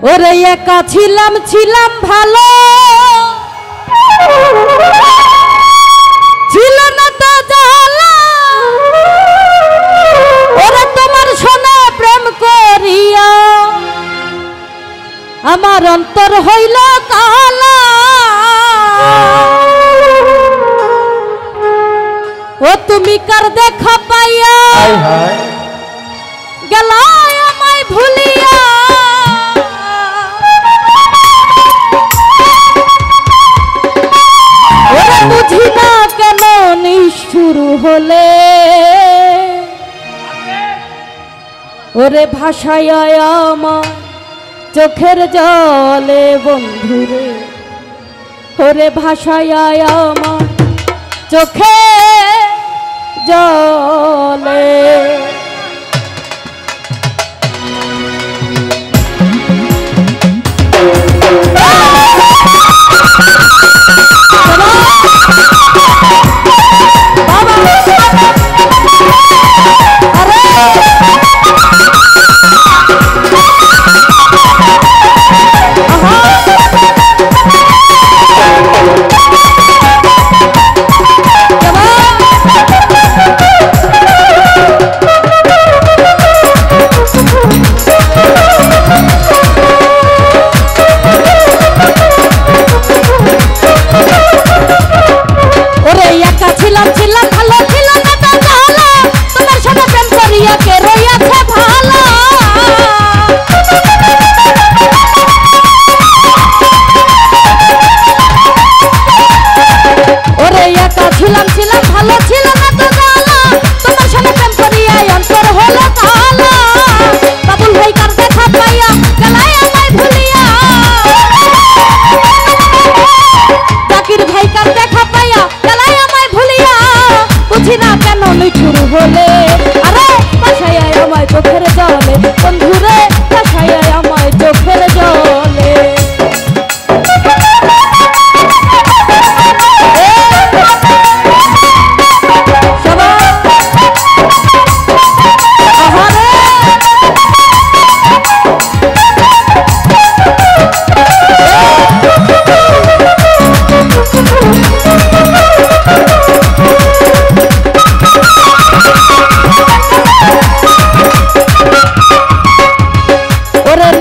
ওরে একা ছিলাম ছিলাম ভালো ছিল না তো জ্বালা ওরে তোমার সনে প্রেম করিয়া আমার অন্তর হইল কালা ও তুমি কার দেখা পাইয়া গেলায় আমায় ভুলিয়া ওরে বুঝি না কেন নিষ্ঠুর হলে ওরে ভাষায় আমার চোখের জলে বন্ধুরে ওরে ভাষায় আমার চোখে জলে হলে আরে ভাষায় আমায় চোখের জলে বন্ধুরে ভাষায় আমায় চোখের জলে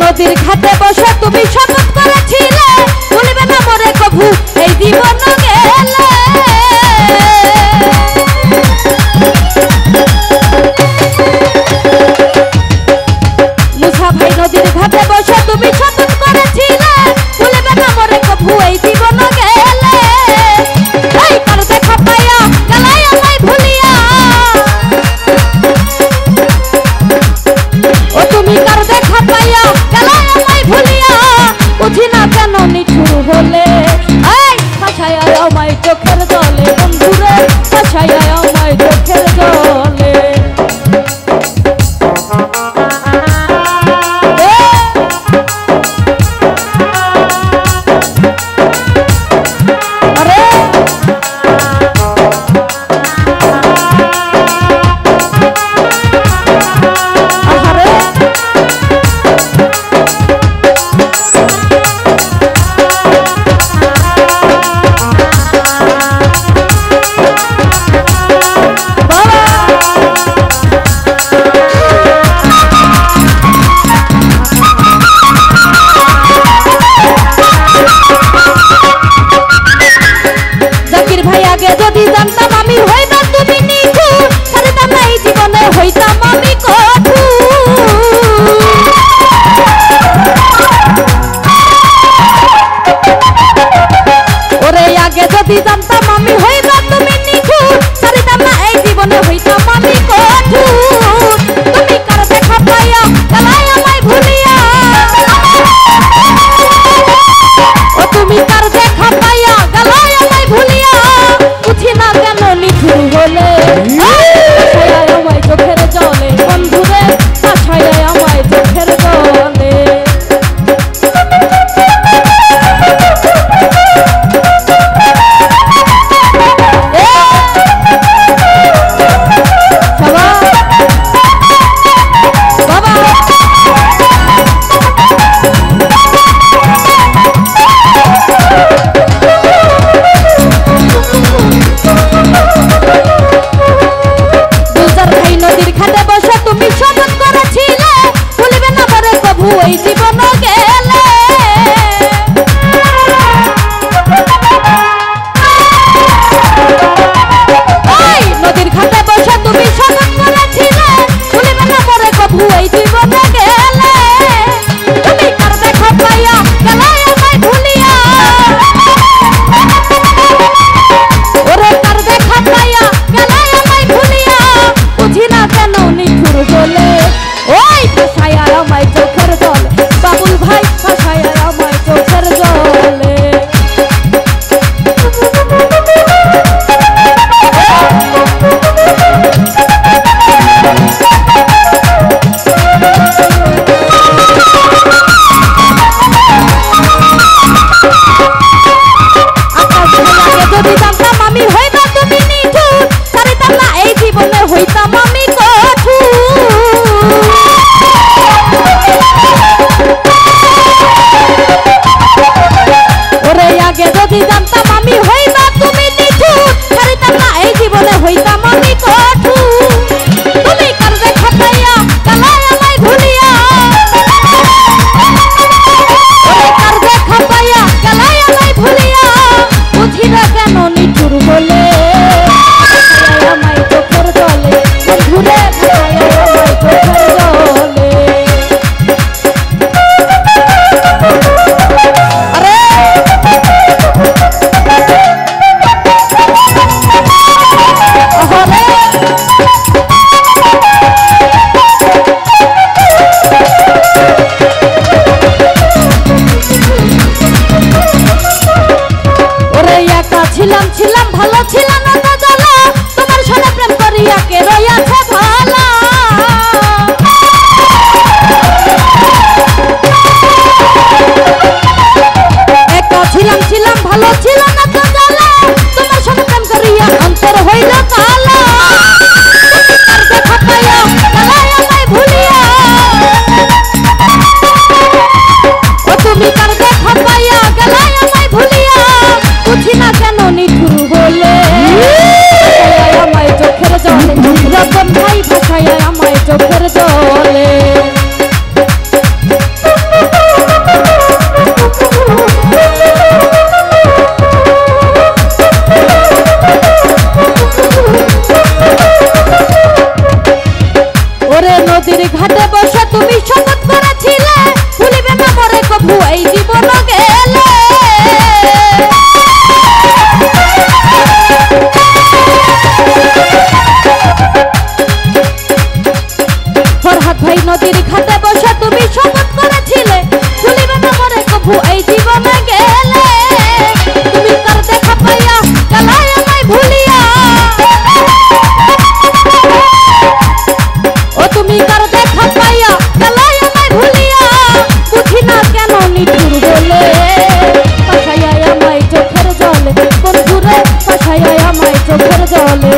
নদীর ঘাটে বসে তুমি শপথ করেছিলে ভুলবে না মরে কভু এই জীবন গেলে মুসা ভাই নদীর ঘাটে বসে তুমি শপথ করেছিলে ভুলবে না মরে কভু এই জীবন গেলে এই কার দেখা পাইয়া গেলাই আমায় ভুলিয়া ও তুমি কার দেখা পাইয়া বুঝি না কেন নিঠুর হলে এই ভাষায় আমায় চোখের জলে বন্ধুরে ভাষায় আমায় চোখের জলে কভু এই জীবনে গেলে তুমি কার দেখা পাইয়া গেলে আমায় ভুলিয়া ওরে কার দেখা পাইয়া গেলে আমায় ভুলিয়া বুঝি না কেন নিঠুর বলে ওই ভাষায় আমায় চোখের জল বাবুল ভাই ভাষায় আমায় চোখের জলে যদি জানতাম আমি হইবা তুমি নিঠুর ছাড়িতাম না এই জীবনে হইতাম আমি ওরে আগে যদি জানতাম আমি হইবা তুমি নিঠুর ছাড়িতাম না এই জীবনে হইতাম আমি কঠোর তুমি কার দেখা পাইয়া গেলায় আমায় ভুলিয়া ওরে কার দেখা পাইয়া গেলায় আমায় ভুলিয়া বুঝি না কেন নিঠুর বলে আমায় চোখের জলে বন্ধুরে আমায় চোখের জলে ছিলাম ছিলাম ভালো ছিলাম না তো জ্বালা তোমার সাথে প্রেম করিয়া কে রইয়াছে ভালা একা ছিলাম ছিলাম ভালো ছিলাম না তো জ্বালা তোমার সাথে প্রেম করিয়া অন্তর হইল কালা দেখা পাইয়া গেলায় আমায় ভুলিয়া ও তুমি কার দেখা পাইয়া গেলায় আমায় ভুলিয়া বুঝি না কেন নিঠুর বলে আমায় চোখের জলে রতন ভাই ভাষায় আমায় চোখের জলে ওরে নদীর ঘাটে বসে তুমি শপথ করেছিলে ভুলিবে না মরে কভু এই জীবন গেলে ফরহাদ ভাই নদীর ঘাটে বসে তুমি শপথ করেছিলে ভুলিবে না মরে কভু এই জীবনে গেলে তুমি কার দেখা পাইয়া গেলায় আমায় ভুলিয়া ও তুমি কার দেখা পাইয়া গেলায় আমায় ভুলিয়া বুঝি না কেন নিঠুর বলে ভাষায় আমায় চোখের জলে বন্ধুরে ভাষায় আমায় চোখের জলে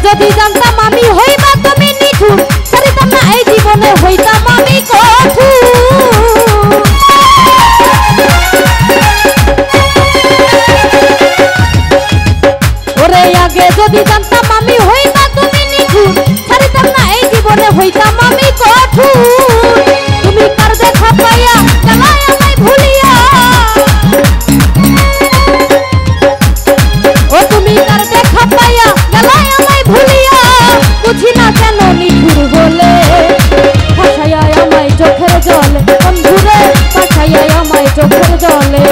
যদি জানতাম আমি হইবা তুমি নিঠুর ছাড়িতাম না এই জীবনে হইতাম আমি কঠোর ওরে আগে যদি জানতাম আমি হইবা তুমি নিঠুর ছাড়িতাম না এই জীবনে হইতাম আমি কঠোর তুমি কার দেখা পাইয়া গেলায় আমায় ভুলিয়া ও তুমি কার দেখা পাইয়া গেলায় আমায় ভুলিয়া বুঝি না কেন নিঠুর বলে ভাষায় আমায় চোখের জলে বন্ধুরে ভাষায় আমায় চোখের জলে